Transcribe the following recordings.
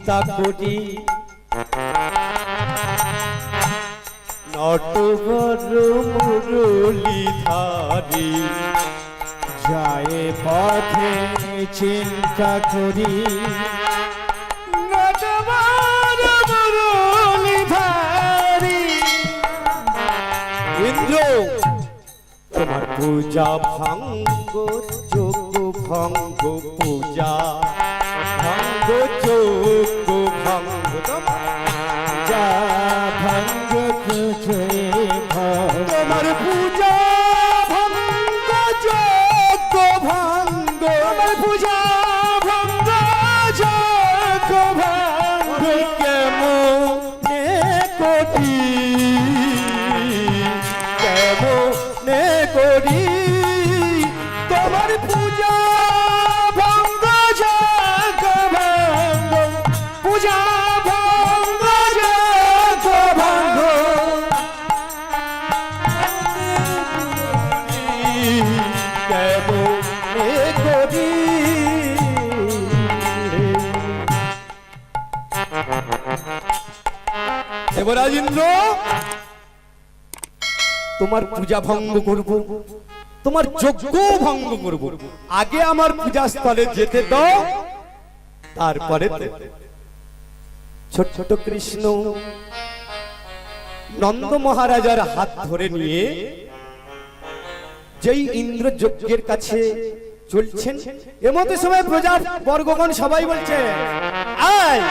চিন্তা করি নটবর মুরলীধারী যায় পথে চিন্তা করি নটবর মুরলীধারী। ইন্দ্র তোমার পূজা ভঙ্গ যোগ্য ভঙ্গ পূজা ভঙ্গ যোগ্য ভঙ্গ যা ভঙ্গ খুঁজে তোমার পূজা ভঙ্গ যোগ্য ভঙ্গ তোমার পূজা ভঙ্গ যোগ্য ভঙ্গ কেমনে করি কেমনে করি তোমার পূজা ভঙ্গ যোগ্য ভঙ্গ পূজা ভঙ্গ যোগ্য ভঙ্গ কেমনে করি। দেবরাজ ইন্দ্র তোমার পূজা ভঙ্গ করব তোমার যজ্ঞ ভঙ্গ করব আগে আমার পূজা স্থলে যেতে দাও তারপরে ছোট ছোট কৃষ্ণ নন্দ মহারাজার হাত ধরে নিয়ে যেই ইন্দ্র যজ্ঞের কাছে চলছেন এমত সময় প্রজা বর্গগণ সবাই বলছে আয়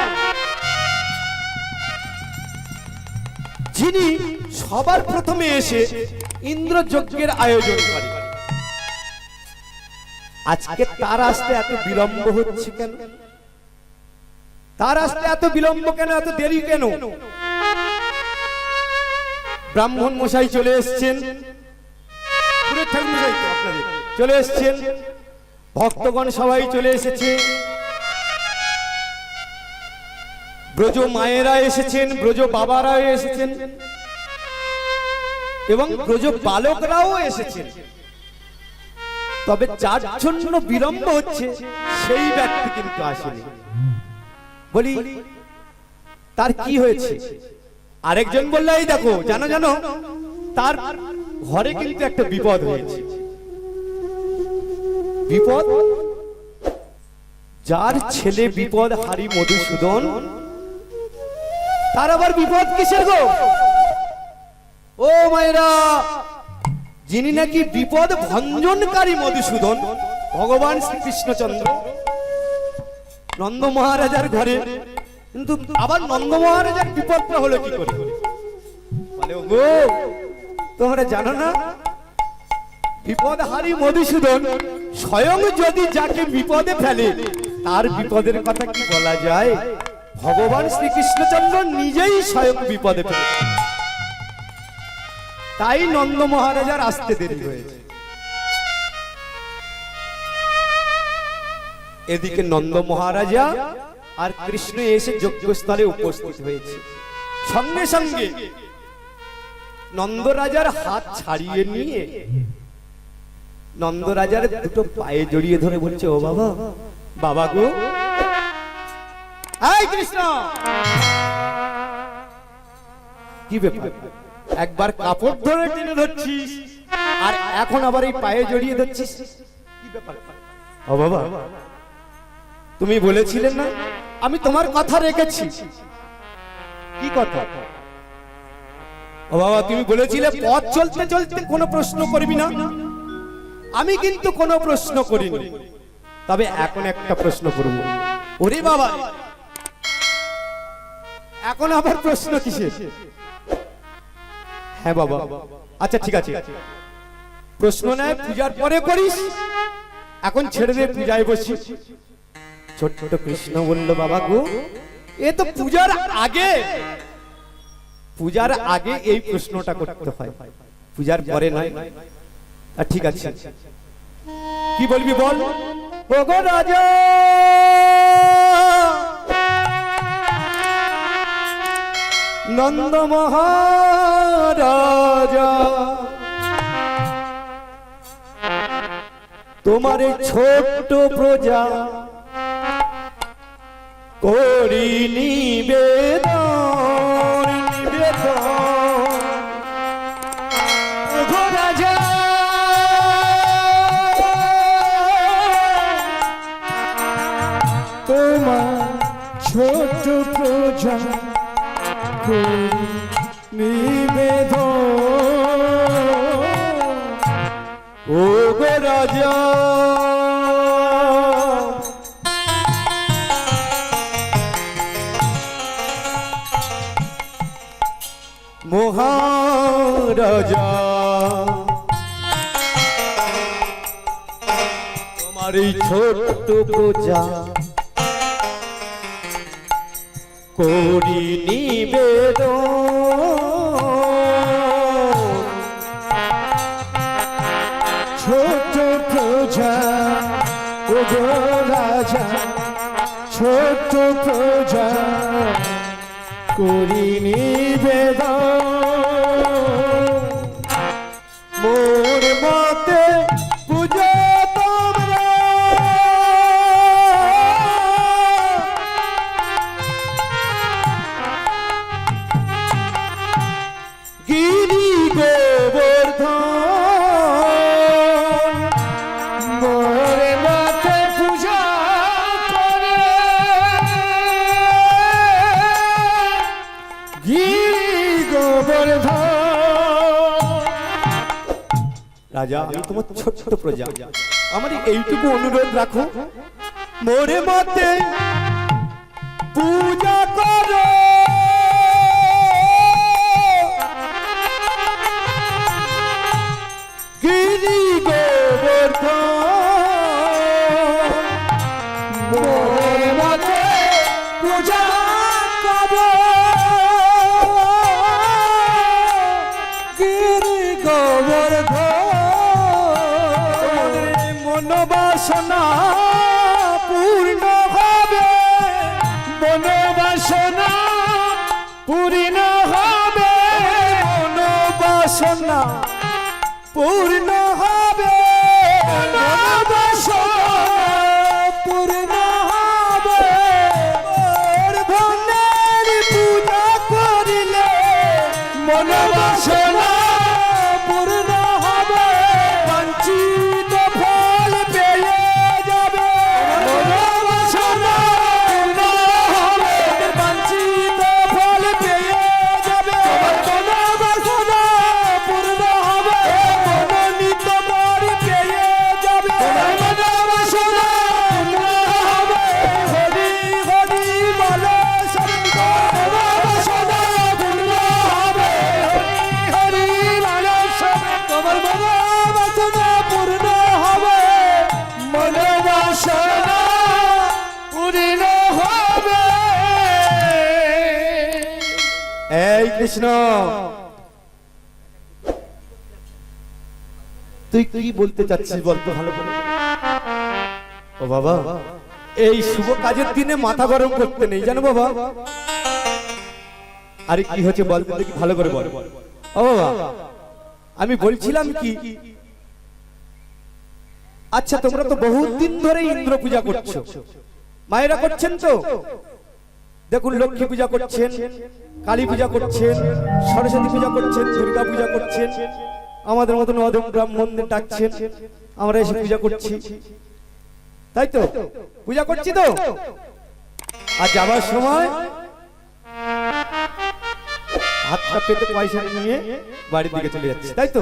যিনি সবার প্রথমে এসে ইন্দ্র যজ্ঞের আয়োজন করে আজকে তার আসতে এত বিলম্ব হচ্ছে কেন তার আসতে এত বিলম্ব কেন এত দেরি কেন ব্রাহ্মণ মশাই চলে এসেছেন চলে এসেছেন ভক্তগণ সবাই চলে এসেছে ব্রজ মায়েরা এসেছেন ব্রজ বাবারা এসেছেন এবং ব্রজ বালকরাও এসেছেন তবে যার জন্য বিলম্ব হচ্ছে সেই ব্যক্তি কিন্তু আসেনি বলি তার কি হয়েছে আরেকজন বলল এই দেখো জানো জানো তার ঘরে কিন্তু একটা বিপদ হয়েছে বিপদ যার ছেলে বিপদ হারি মধুসূদন তার আবার বিপদ কিসের গো ও মায়েরা যিনি নাকি বিপদ ভঞ্জনকারী মধুসূদন ভগবান শ্রীকৃষ্ণচন্দ্র নন্দ মহারাজার ঘরে কিন্তু আবার নন্দ মহারাজার বিপদটা হলো কি করে বলে গো তোমরা জানো না বিপদ হারি মধুসূদন স্বয়ং যদি যাকে বিপদে ফেলে তার বিপদের কথা কি বলা যায় ভগবান শ্রীকৃষ্ণচন্দ্র নিজেই স্বয়ং বিপদে ফেলে তাই নন্দ মহারাজার আসতে দেরি হয়েছে এদিকে নন্দ মহারাজা আর কৃষ্ণ এসে যজ্ঞস্থলে উপস্থিত হয়েছে সঙ্গে সঙ্গে নন্দ রাজার হাত ছাড়িয়ে নিয়ে নন্দ রাজার দুটো পায়ে জড়িয়ে ধরে বলছে ও বাবা বাবা গো এই কৃষ্ণ কি ব্যাপার একবার কাপড় ধরে টেনে ধরছিস আর এখন আবার এই পায়ে জড়িয়ে ধরছিস কি ব্যাপার ও বাবা তুমি বলেছিলে না আমি তোমার কথা রেখেছি কি কথা ও বাবা তুমি বলেছিলে পথ চলতে চলতে কোনো প্রশ্ন করবি না আমি কিন্তু কোনো প্রশ্ন করিনি তবে এখন একটা প্রশ্ন করব ওরে বাবা এখন আবার প্রশ্ন কিসের হ্যাঁ বাবা আচ্ছা ঠিক আছে প্রশ্ন নয় পূজার পরে করিস এখন ছেড়ে দে পূজায় বসি ছোট ছোট কৃষ্ণ বলল বাবা গো এ তো পূজার আগে এই প্রশ্নটা করতে হয় পূজার পরে নয় ঠিক আছে কি বলবি বল ও গো রাজা নন্দ মহারাজা তোমার ছোট্ট প্রজা করি নিবেদন নিবেদন ওগো রাজা তোমার ছোট প্রজা করি নিবেদন ও গো রাজা মহারাজা তোমার এই ছোট্ট প্রজা করি নিবেদন ছোট প্রজা ওগো রাজা ছোট প্রজা করি নিবেদন মোর মতে পূজা তোমরা গিরি গোবর্ধন মোরে মাথে পূজা করে গিরি গোবর্ধন রাজা আমি তোমার ছোট্ট প্রজা আমার এইটুকু অনুরোধ রাখো মোরে মতে পূজা করো গিরি গোবর্ধন মোরে মাথে পূজা করো গিরি গোবর্ধন মনোবাসনা পূর্ণ হবে মনোবাসনা পূর্ণ হবে মনোবাসনা পূর্ণ হবে মনোবাসনা পূর্ণ হবে ওর ধনের পূজা করিলে মনোবাসনা পূর্ণ হবে বঞ্চিত ফল পেয়ে যাবে মনোবাসনা পূর্ণ হবে বঞ্চিত ফল পেয়ে যাবে মনোবাসনা পূর্ণ হবে মনোনীত বর পেয়ে যাবে মনোবাসনা পূর্ণ হবে হরি হরি বলো শঙ্কর মনোবাসনা পূর্ণ হবে হরি মানুষ তোমার মনোবাসনা পূর্ণ হবে মনোবাসনা পূর্ণ হবে এই কৃষ্ণ তুই কি বলতে চাচ্ছিস বলতো ভালো করে ও বাবা এই শুভ কাজের দিনে মাথা গরম করতে নেই জানো বাবা আরে কি হচ্ছে বলতে দেখি ভালো করে বল ও বাবা আমি বলছিলাম কি আচ্ছা তোমরা তো বহুত দিন ধরে ইন্দ্র পূজা করছো মায়েরা করছেন তো দেখুন লক্ষ্মী পূজা করছেন কালী পূজা করছেন সরস্বতী পূজা করছেন দুর্গা পূজা করছেন আমাদের মতন অদম ব্রাহ্মণদের ডাকছেন আমরা এসে পূজা করছি তাই তো পূজা করছি তো আর যাবার সময় হাতটা পেতে পয়সা নিয়ে বাড়ির দিকে চলে যাচ্ছে তাই তো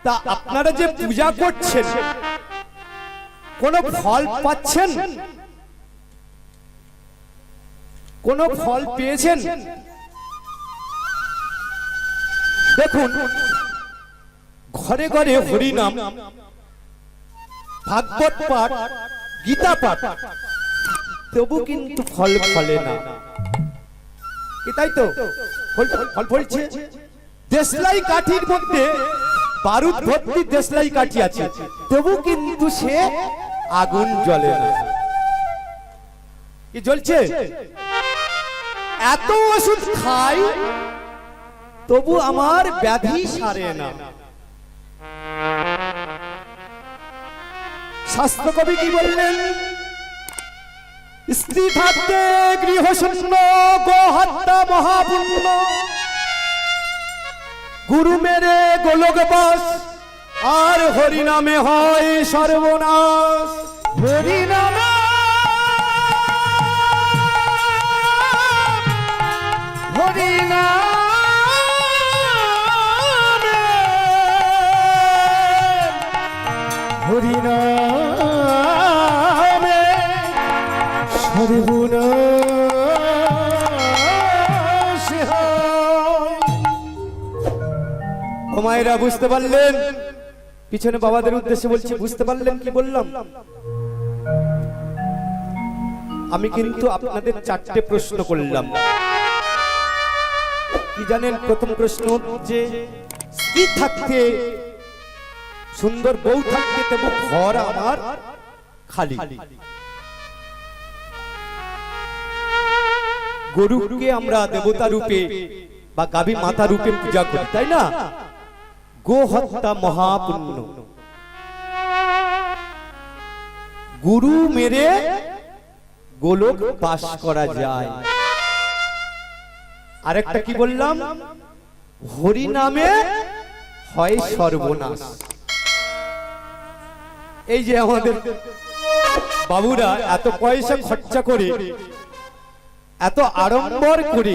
তা আপনারা যে পূজা করছেন কোন ফল পাচ্ছেন কোন ফল পেয়েছেন দেখুন ঘরে ঘরে হরি নাম ভাগবত পাঠ গীতা পাঠ তবু কিন্তু ফল ফলে না কি তাই তো ফল ফলছে দেশলাই কাঠির মধ্যে বারুদ ভর্তি দেশলাই কাঠি আছে তবু কিন্তু সে আগুন জ্বলে না কি জ্বলছে এত ওষুধ খাই তবু আমার ব্যাধি সারে না শাস্ত্র কবি কি বললেন স্ত্রী থাকতে গৃহ শূন্য, গো হত্যা মহাপুণ্য। গুরু মেরে গোলক বাস, আর হরি নামে হয় সর্বনাশ। হরি নাম হরি নাম হরি নাম সর্বনাশ হয়। ও মায়েরা বুঝতে পারলেন? পিছনে বাবাদের উদ্দেশ্যে বলছি, বুঝতে পারলেন কি বললাম? আমি কিন্তু আপনাদের 4টে প্রশ্ন করলাম। কি জানেন? প্রথম প্রশ্ন হচ্ছে, স্ত্রী থাকতে, সুন্দর বউ থাকতে তবু ঘর আমার খালি। গরুকে আমরা দেবতা রূপে বা গাভী মাতা রূপে পূজা করি, তাই না? গো হত্যা মহাপুণ্য। গুরু মেরে গোলক বাস করা যায়। আরেকটা কি বললাম? হরি নামে হয় সর্বনাশ। এই যে আমাদের বাবুরা এত পয়সা খরচা করে, এত আড়ম্বর করে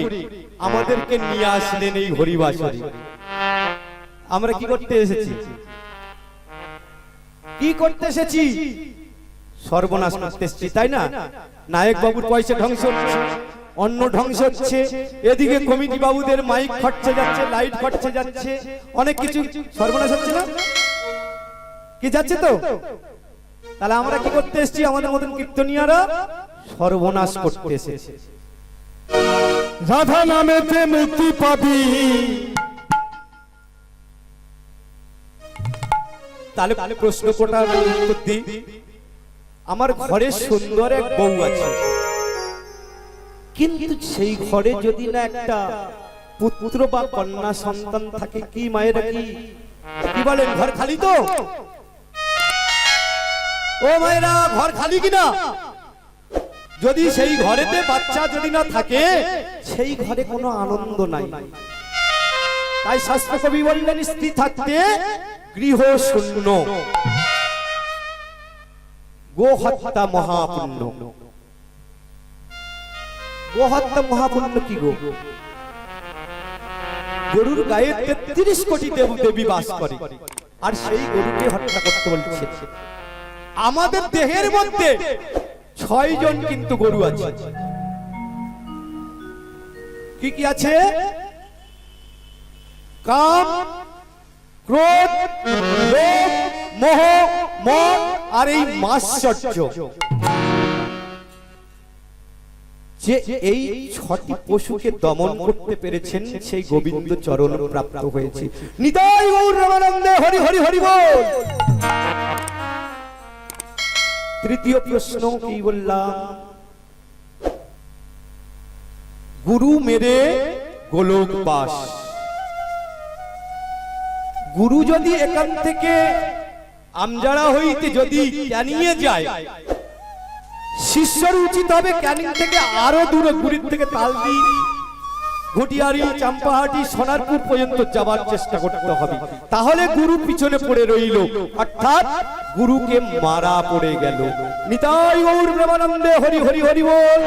আমাদেরকে নিয়ে আসলেন এই হরিবাসরে। আমরা কি করতে এসেছি? কি করতে এসেছি? সর্বনাশ করতে এসেছি, তাই না? নায়ক বাবুর পয়সা ধ্বংস হচ্ছে, অন্য ধ্বংস হচ্ছে, এদিকে কমিটি বাবুদের মাইক খরচে যাচ্ছে, লাইট খরচে যাচ্ছে, অনেক কিছু সর্বনাশ হচ্ছে না? কি যাচ্ছে তো? তাহলে আমরা কি করতে এসেছি? আমাদের মতন কীর্তনিয়ারা সর্বনাশ করতে এসেছে। রাধা নামেতে মুক্তি পাবি। তাহলে প্রশ্ন কোটার উত্তর দিই। আমার ঘরে সুন্দর এক বউ আছে, কিন্তু সেই ঘরে যদি না একটা পুত্র বা কন্যা সন্তান থাকে, কি মায়েরা কি বলেন? ঘর খালি তো? ও মায়েরা, ঘর খালি কিনা? যদি সেই ঘরেতে বাচ্চা যদি না থাকে, সেই ঘরে কোনো আনন্দ নাই। তাই শাস্ত্র কবি বললেন, স্ত্রী থাকতে গৃহ শূন্য, গো হত্যা মহাপুণ্য। গো হত্যা মহাপুণ্য কি গো? গরুর গায়ে 33 কোটি দেবী বাস করে, আর সেই গরুকে হত্যা করতে বলছে। আমাদের দেহের মধ্যে 6 জন কিন্তু গরু আছে। কি কি আছে? কাম, ক্রোধ, লোভ, মোহ, মদ আর এই মাৎসর্য। যে এই 6টি পশুকে দমন করতে পেরেছেন, সেই গোবিন্দ চরণ প্রাপ্ত হয়েছে। নিতাই গৌর রামানন্দে হরি হরি হরি বল। তৃতীয় প্রশ্ন কি বললাম? গুরু মেরে গোলক বাস। গুরু যদি এখান থেকে আমজারা হইতে যদি ক্যানিংয়ে যায়, শিষ্যর উচিত হবে ক্যানিং থেকে আরো দূরে, গুরির থেকে তালদি, ঘটিয়ারি, চাম্পাহাটি, সোনারপুর পর্যন্ত যাবার চেষ্টা করতে হবে। তাহলে গুরু পিছনে পড়ে রইল, অর্থাৎ গুরুকে মারা পড়ে গেল। নিতাই গৌর প্রেমানন্দে হরি হরি হরি বল।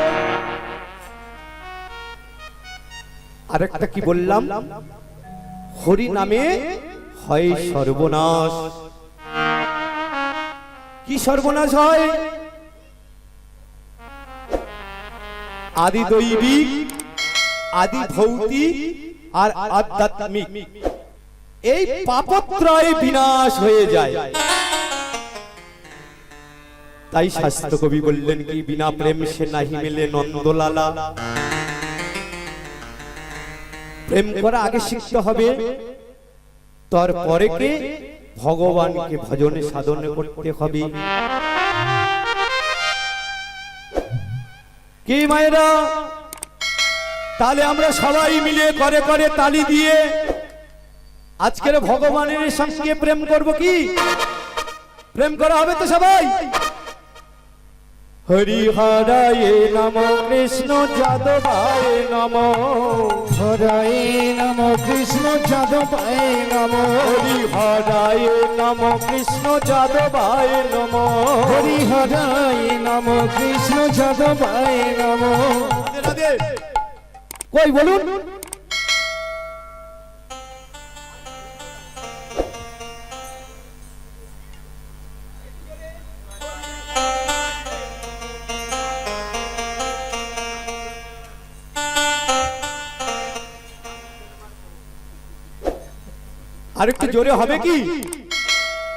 আরেকটা কি বললাম? হরি নামে হয় সর্বনাশ। কি সর্বনাশ হয়? আদি দৈবিক, আদি ভৌতিক আর আধ্যাত্মিক, এই পাপত্রয় বিনাশ হয়ে যায়। তাই শাস্ত্র কবি বললেন কি, বিনা প্রেম সে নাহি মেলে নন্দলালা। প্রেম করা আগে শিখতে হবে, তারপরে কে ভগবানকে ভজনে সাধনে করতে হবে। কি মায়েরা? তাহলে আমরা সবাই মিলে করে করে তালি দিয়ে আজকের ভগবানের সঙ্গে প্রেম করব। কি প্রেম করা হবে তো সবাই? হরিহরায় নম কৃষ্ণ যাদবায় নম হরায় নম কৃষ্ণ যাদবায় নম হরিহরায় নম কৃষ্ণ যাদবায় নম হরিহরায় নম কৃষ্ণ যাদবায় নম। কই বলুন? আরেকটু জোরে হবে কি?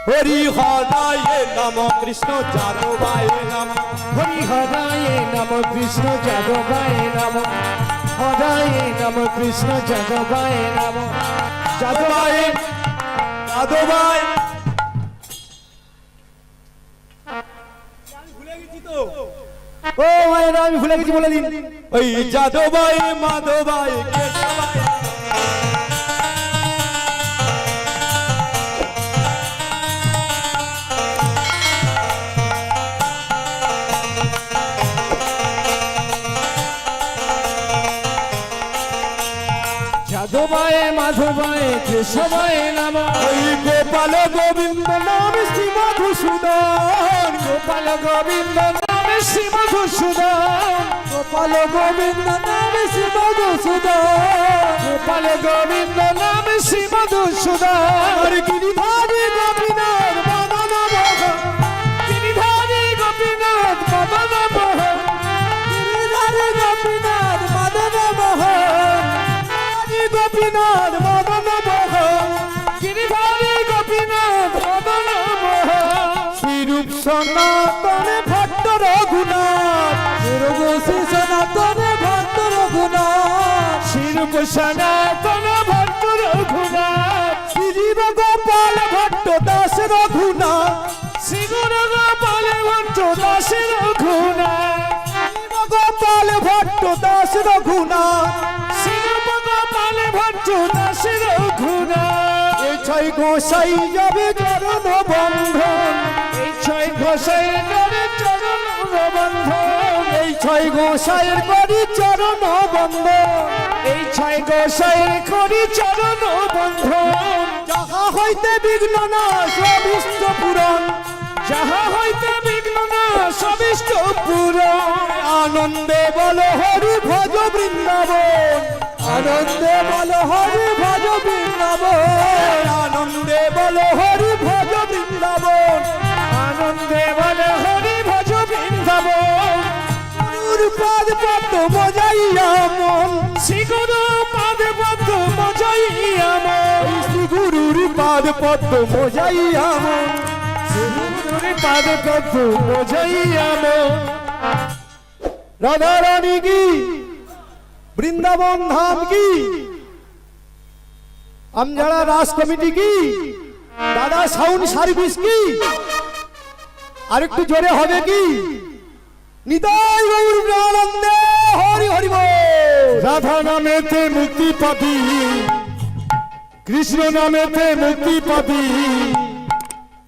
হরিহরায় নম কৃষ্ণ যাদবায় নম হরিহরায় নম কৃষ্ণ যাদবায় নম হরায় নম কৃষ্ণ যাদবায় নম যাদবায় যাদবায় ও মায়েরা আমি ভুলে গেছি, বলে দিন। ওই যাদবায় মাধবায় কেশবায় যাদবায় মাধবায় কেশবায় নম ওই গোপাল গোবিন্দ নাম শ্রী মধুসূদন গোপাল গোবিন্দ নাম শ্রী মধুসূদন গোপাল গোবিন্দ নাম শ্রী মধুসূদন গোপাল গোবিন্দ নাম শ্রী মধুসূদন আর গিরিধারী গোপীনাথ মদন মোহন গিরিধারী গোপীনাথ মদন মোহন গিরিধারী গোপীনাথ মদন মোহন গোপীনাথ মদন মোহন গিরিধারী গোপীনাথ মদন মোহন শ্রীরূপ সনাতন ভট্ট রঘুনাথ শ্রী সনাতন ভট্ট রঘুনাথ শিরূপ সনাতন ভট্ট রঘুনাথ শ্রীজীব গোপাল ভট্ট দাস রঘুনাথ শ্রী গুরু গোপাল ভট্ট দাস রঘুনাথ গোপাল ভট্ট দাস রঘুনাথ শিরূপ গোপাল ভট্ট দাস রঘুনাথ এই ছয় গোসাই যাবে চরণ বন্ধন এই ছয় ঘোষাই করে চরণ বন্ধন এই ছয় গোসাইয়ের করি চরণ বন্ধন এই ছয় গোসাইয়ের করি চরণ বন্ধন যাহা হইতে বিঘ্ন না সবিষ্ট পূরণ যাহা হইতে বিঘ্ন না সবিষ্ট পূরণ আনন্দে বল হরি ভজ বৃন্দাবন আনন্দে বল হরি ভজ বৃন্দাবন আনন্দে বল হরি ভজ বৃন্দাবন আনন্দে বলে হরি ভজ বৃন্দাবন গুরুর পাদ পদ্ম মজাইয়া মন শ্রী গুরু পাদ পদ্ম মজাইয়া মন শ্রী গুরুর পাদ পদ্ম মজাইয়া মন গুরুর পাদ পদ্ম মজাইয়া মন রাধা রানী কি বৃন্দাবন ধাম কি আমজারা রাস কমিটি কি দাদা সাউন্ড সার্ভিস কি আরেকটু জোরে হবে কি? নিতাই গৌর প্রেমানন্দে হরি হরি বল। রাধা নামেতে মুক্তি পাবি কৃষ্ণ নামেতে মুক্তি পাবি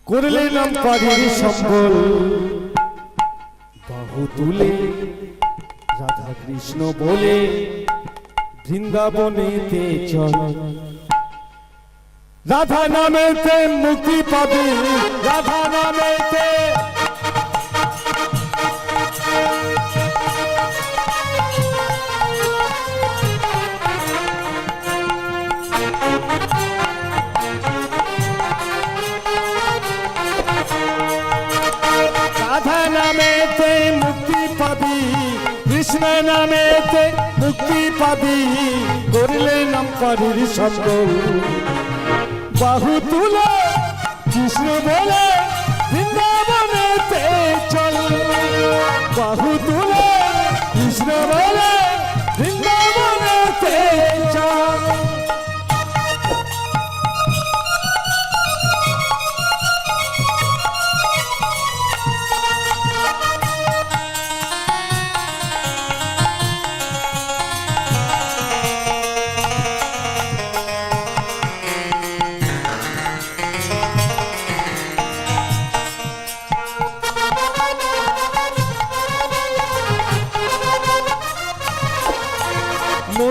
করলে নাম পারির সম্বল বাহু তুলে রাধা কৃষ্ণ বলে বৃন্দাবনেতে চল রাধা নামেতে মুক্তি পাবি রাধা নামেতে রাধা নামেতে মুক্তি পাবি কৃষ্ণ নামেতে মুক্তি পাবি করলে নাম পারির সকল বাহু তুলে কৃষ্ণ বলে বৃন্দাবনেতে চল বাহু তুলে কৃষ্ণ বলে বৃন্দাবনেতে চল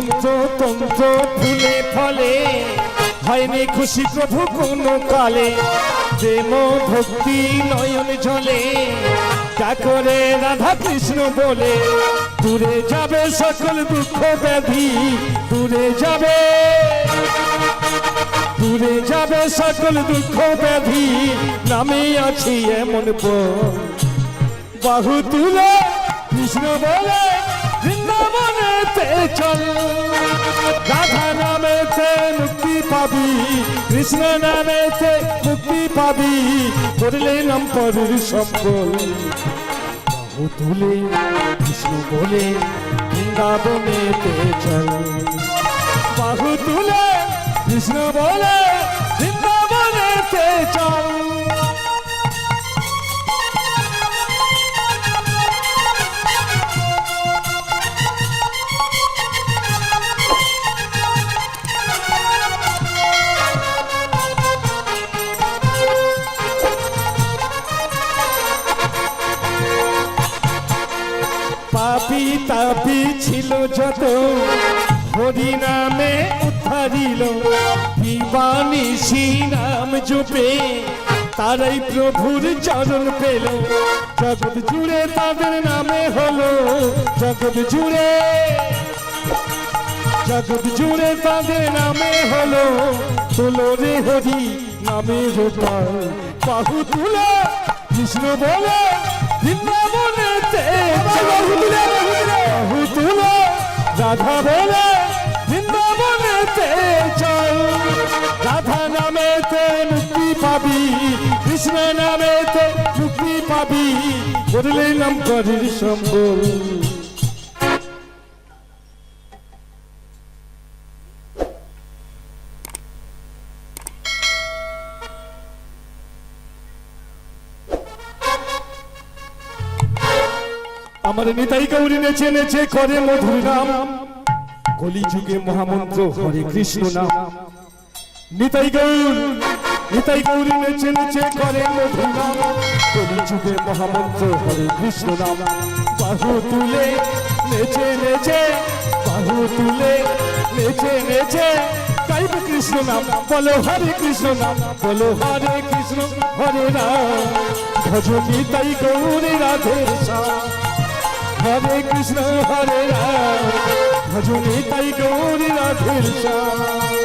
মন্ত্র তন্ত্র ফুলে ফলে হয়নি খুশি প্রভু কোনো কালে প্রেম ভক্তি নয়ন জলে যা করে রাধা কৃষ্ণ বলে দূরে যাবে সকল দুঃখ ব্যাধি দূরে যাবে সকল দুঃখ ব্যাধি নামে আছি এমন বাহু তুলে কৃষ্ণ বলে বৃন্দাবনেতে চল রাধা নামেতে মুক্তি পাবি কৃষ্ণ নামেতে মুক্তি পাবি করলে নাম পরের সম্বল বাহু তুলে কৃষ্ণ বলে বৃন্দাবনেতে চল বাহু তুলে কৃষ্ণ বলে বৃন্দাবনেতে চল পাপি তাপি ছিল যত হরি নামে উদ্ধারিল বিবানিসি নাম জপে তারাই প্রভুর চরণ পেল জগৎ জুড়ে তাদের নামে হলো জগৎ জুড়ে তাদের নামে হলো তোলো রে হরি নামে রূপাল বাহু তুলে কৃষ্ণ বলে বৃন্দাবনেতে বাহু তুলে রাধা বলে বৃন্দাবনেতে চল রাধা নামেতে মুক্তি পাবি কৃষ্ণ নামেতে মুক্তি পাবি করলে নাম করির সম্বল আমার নিতাই গৌরী নেচে নেচে করে মধুর নাম কলি যুগে মহামন্ত্র হরে কৃষ্ণ নাম নিতাই গৌরী নেচে নেচে করে মধুর নাম কলি যুগে মহামন্ত্র হরে কৃষ্ণ নাম বাহু তুলে নেচে নেচে বাহু তুলে নেচে নেচে গাইব কৃষ্ণ নাম বলো হরে কৃষ্ণ নাম বলো হরে কৃষ্ণ হরে রাম ভজ নিতাই গৌরী রাধে শ্যাম হরে কৃষ্ণ হরে রাম ভজনে তাই গৌরী রাধের শ্যাম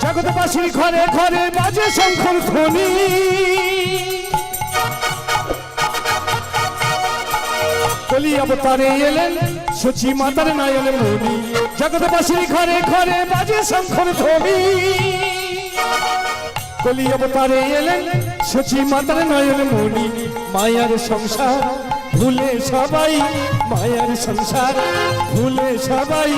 জগৎবাসীর ঘরে ঘরে বাজে শঙ্খর ধ্বনি কলি অবতারে এলেন সচি মাতার নয়ন মণি জগৎবাসীর ঘরে ঘরে বাজে শঙ্খর ধ্বনি কলি অবতারে এলেন সচি মাতার নয়ন মণি মায়ার সংসার ভুলে সবাই মায়ার সংসার ভুলে সবাই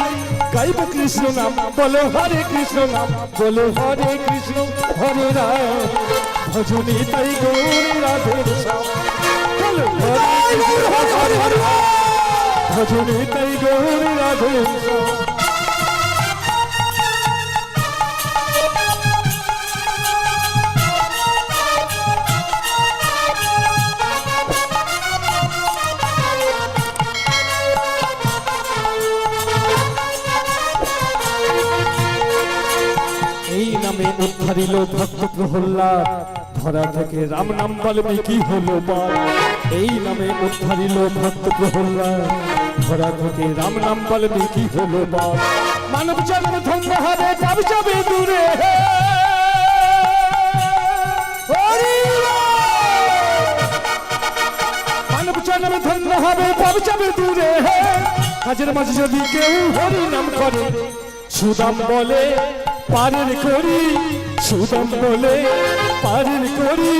গাইব কৃষ্ণ নাম বলো হরে কৃষ্ণ নাম বলো হরে কৃষ্ণ হরে রাম ভজনী তাই গৌরী রাধের শ্যাম বলো হরে কৃষ্ণ হরে হরে ভজনী তাই গৌরী রাধের শ্যাম নামে উদ্ধারিল ভক্ত প্রহ্লাদ ধরা থেকে রাম নাম বাল্মীকি হলো বাদ এই নামে উদ্ধারিল ভক্ত প্রহ্লাদ ধরা থেকে রাম নাম বাল্মীকি হলো বাদ মানব জন্ম ধন্য হবে পাপ যাবে দূরে মানব জন্ম ধন্য হবে পাপ যাবে দূরে কাজের মাঝে যদি কেউ হরি নাম করে সুদাম বলে পারের করি সুদাম বলে পালন করি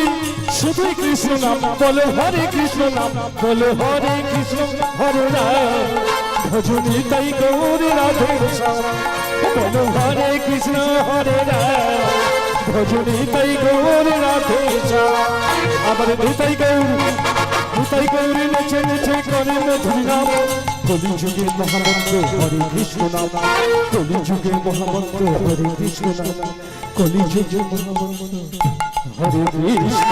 শুধু কৃষ্ণ নাম বলো হরে কৃষ্ণ নাম বলো হরে কৃষ্ণ হরে রাম ভজনি তাই গৌর রাধে শ্যাম বলো হরে কৃষ্ণ হরে রাম ভজনি তাই গৌর রাধে শ্যাম আবার নিতাই গৌর নেচে নেচে করে মধুর নাম কলি যুগের মহামন্ত্র হরে কৃষ্ণ নাম কলি যুগের মহামন্ত্র হরে কৃষ্ণ নাম কলি যুগের মহামন্ত্র হরে কৃষ্ণ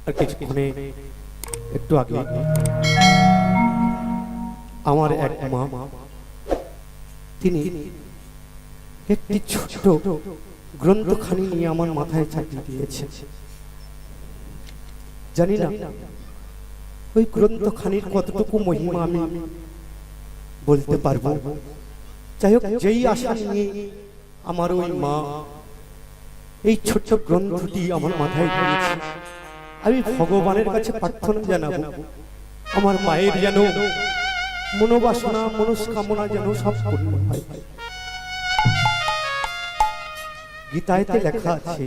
আর কিছুক্ষণে একটু আগে আমার এক মা তিনি একটি ছোট গ্রন্থখানি নিয়ে আমার মাথায় চাপিয়ে দিয়েছেন। জানি না ওই গ্রন্থখানির কতটুকু মহিমা আমি বলতে পারবো। যাই হোক, যেই আশা নিয়ে আমার ওই মা এই ছোট্ট গ্রন্থটি আমার মাথায় দিয়েছে, আমি ভগবানের কাছে প্রার্থনা জানাবো আমার মায়ের যেন মনোবাসনা মনস্কামনা যেন সব পূর্ণ হয়। গীতায়তে লেখা আছে,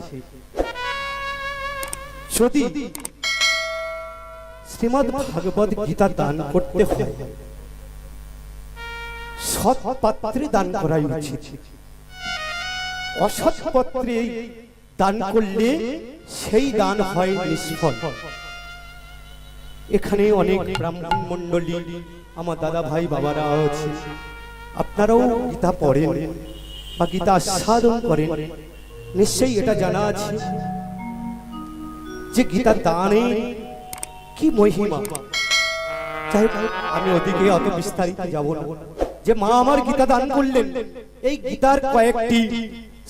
যদি শ্রীমদ্ ভাগবত গীতা দান করতে হয় সৎ পাত্রে দান করাই উচিত। অসৎ পাত্রে দান করলে সেই দান হয় নিষ্ফল। এখানে অনেক ব্রাহ্মণ মণ্ডলী আমার দাদা ভাই বাবারা আছে, আপনারাও গীতা পড়েন বা গীতা আস্বাদন করেন, নিশ্চয়ই এটা জানা আছে যে গীতা দানে কি মহিমা। যাই হোক, আমি ওদিকে অত বিস্তারিত যাব না। যে মা আমার গীতা দান করলেন, এই গীতার কয়েকটি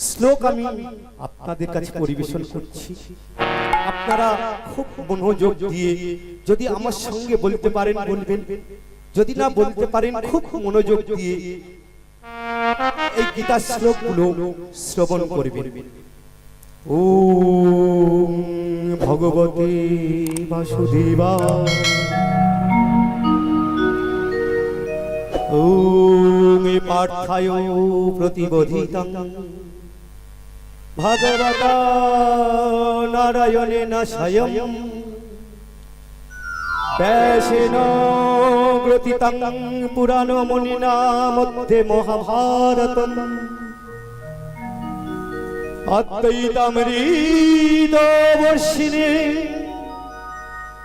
শ্লোক আমি আপনাদের কাছে পরিবেশন করছি। আপনারা খুব মনোযোগ দিয়ে যদি আমার সঙ্গে বলতে পারেন বলবেন, যদি না বলতে পারেন খুব মনোযোগ দিয়ে এই গীতার শ্লোকগুলো শ্রবণ করবেন। ওম ভগবতে বাসুদেবায় ওম পার্থায় প্রতিবোধিতং ভগবতা নারায়ণেন স্বয়ং ব্যাসেন গ্রথিতং পুরাণ মুনিনা মধ্যে মহাভারতম অদ্বৈতামৃতবর্ষিণী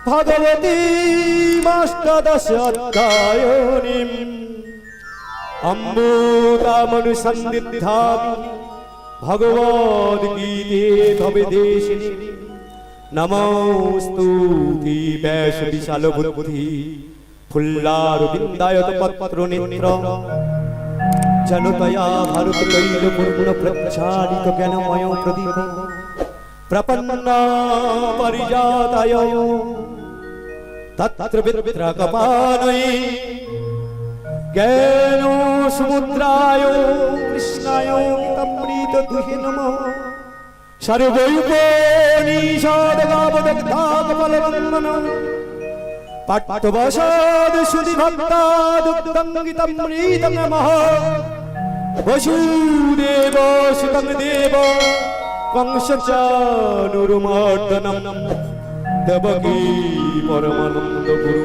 ভগবতী অষ্টাদশ অধ্যায়নীম অমৃতামনুসন্দিগ্ধামি ভগবদ্গীতে ভবেদেশিনী নমস্তুতি ব্যাস বিশাল বুদ্ধি ফুল্লারবিন্দায়ত পত্র নেত্র জনতয়া ভারত তৈল পূর্ণ প্রচ্ছাদিত জ্ঞানময় প্রদীপ প্রপন্ন পরিজাতায় তত্র বিত্রকপানয়ে জ্ঞান সমুদ্রায় কৃষ্ণায় অমৃত দুহে নমঃ সর্বৈপনিষাদগাবদগ্ধাকপলবন্দন পাঠ্যবসাদ সুধি ভক্তাদুগ্ধং গীতামৃতং নমঃ বসুদেব সুতং দেব কংসচানুরমর্দনম দেবকী পরমানন্দ গুরু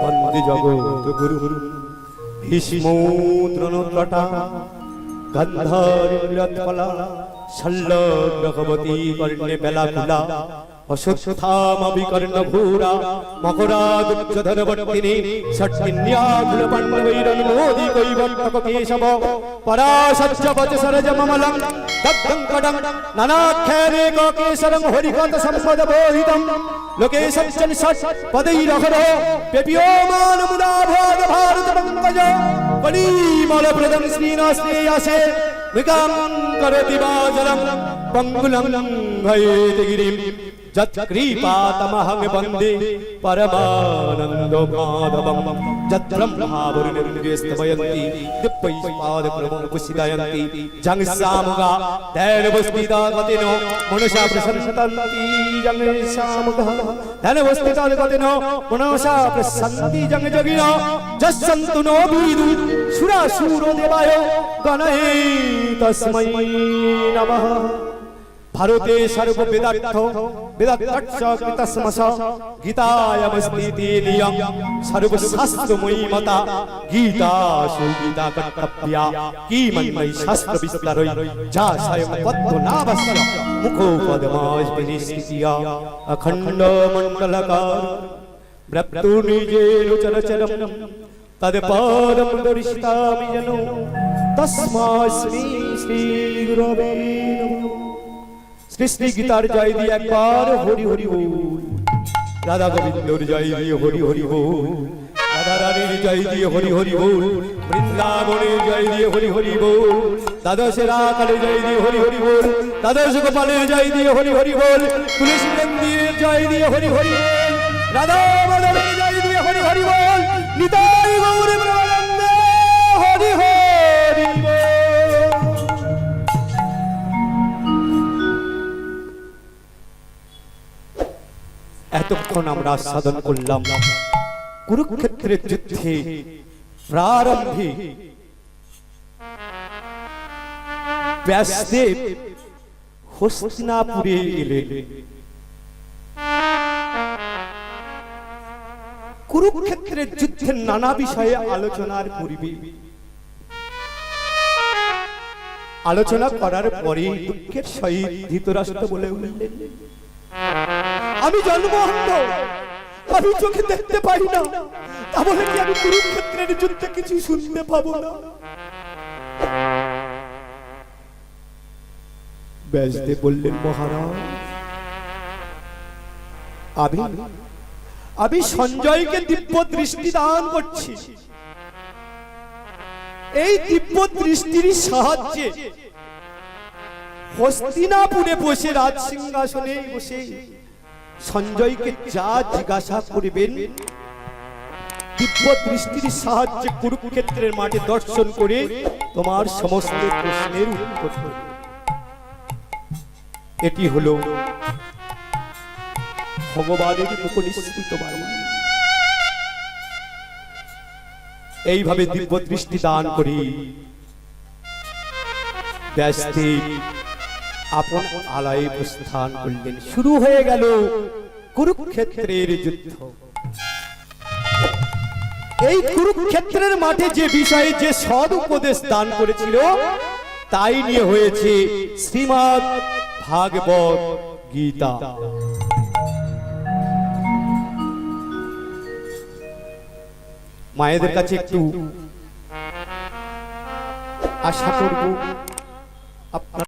বন্দে জগৎ গুরু ভীষ্মো দ্রোণতটা গন্ধারিণোৎপলা শল্যগ্রহবতী কর্ণে বেলাকুলা অশ্বত্থামাবিকর্ণ ঘোরা মকরাদুচ্চধরবর্তিনী ষট্কিন্যাকুলপাণ্ডবৈরনুমোদি কৈবর্তক কেশব পরাশস্য বচসরজমমলং দগ্ধং কডং নানাখ্যানেক কেশরং হরিকথ সম্পদবোধিতং লোকে সচ্চন ষট পदैरहरो পেপিয়মান মুদা ভাগ ভারত পঙ্কজ কলিমলপ্রদং শ্রীনাশ্রেয়াসে মৃগাং করতি বাজলং পঙ্গুলং ভয়েতি গিরিম যৎকৃপাতমহং বন্দে পরমানন্দ মাধবম যৎব্রহ্মাবরুণেন্দ্রিয়স্তবয়ন্তি দিব্যৈষ্পাদক্রমোপসিদয়ন্তি জং সামুগা ধ্যানবস্তিতা গতিনো মনসা প্রসন্নন্তি জং সামুগা ধ্যানবস্তিতা গতিনো মনসা প্রসন্নন্তি জং যোগিনো যস্সন্তু নো বিদু সুরাসুরো দেবায় গণয়ে তস্मै নমঃ। ভারতে সর্ববেদার্থ বেদার্থ কৃতসমস গীতায়ামস্তি নিয়ম সর্বশাস্ত্রময়ী মতা গীতা সুগীতা কর্তব্যা কি মন্ময় শাস্ত্র বিস্তারই যা স্বয়ং পদ্মনাভস্য মুখোপদমাস্মিনিষ্ঠিয়া অখণ্ড মণ্ডলকার ব্রপ্তু নিজেন চরচরম তৎপদম দর্শিতামি জনো তস্মাস্মি শ্রী গুরবে নমঃ। সৃষ্টি গীতার জয় দিয়ে একবার হরি হরি বল, রাধা গোবিন্দর জয় দিয়ে হরি হরি বল, রাধা রানীর জয় দিয়ে হরি হরি বল, বৃন্দাবনের জয় দিয়ে হরি হরি বল, দ্বাদশের আকালের জয় দিয়ে হরি হরি বল, দ্বাদশ গোপালের জয় দিয়ে হরি হরি বল, তুলসী নন্দীর জয় দিয়ে হরি হরি বল, রাধা মাধবের জয় দিয়ে হরি হরি বল, নিতাই গৌর প্রেমানন্দে হরি হরি বল। এতক্ষণ আমরা সাধন করলাম কুরুক্ষেত্রের যুদ্ধে প্রারম্ভে ব্যাসদেব হস্তিনাপুরে এলেন। কুরুক্ষেত্রের যুদ্ধের নানা বিষয়ে আলোচনার পূর্বে আলোচনা করার পরে দুঃখের সহিত ধৃতরাষ্ট্র বলে উঠলেন, আমি জন্মহন্ত, আমি চোখে দেখতে পাই না, তা বলে কি আমি কুরুক্ষেত্রের যুদ্ধে কিছু শুনতে পাবো না? ব্যাসদেব বললেন, মহারাজ আমি সঞ্জয়কে দিব্য দৃষ্টি দান করছি। এই দিব্য দৃষ্টির সাহায্যে হস্তিনাপুরে বসে রাজ সিংহাসনে বসে সঞ্জয়কে যা জিজ্ঞাসা করবেন দিব্য দৃষ্টির সাহায্যে কুরুক্ষেত্রের মাঠে দর্শন করে তোমার সমস্ত প্রশ্নের উত্তর দেব। এটি হলো ভগবানের উপনিষিদ্ধ বাণী। এইভাবে দিব্য দৃষ্টি দান করি ব্যাসদেব আপন আলয়ে প্রস্থান করলেন। শুরু হয়ে গেল কুরুক্ষেত্রের যুদ্ধ। এই কুরুক্ষেত্রের মাঠে যে বিষয়ে যে সদ উপদেশ দান করেছিল তাই নিয়ে হয়েছে শ্রীমদ্ ভাগবত গীতা। মায়েদের কাছে একটু আশা করব আপনার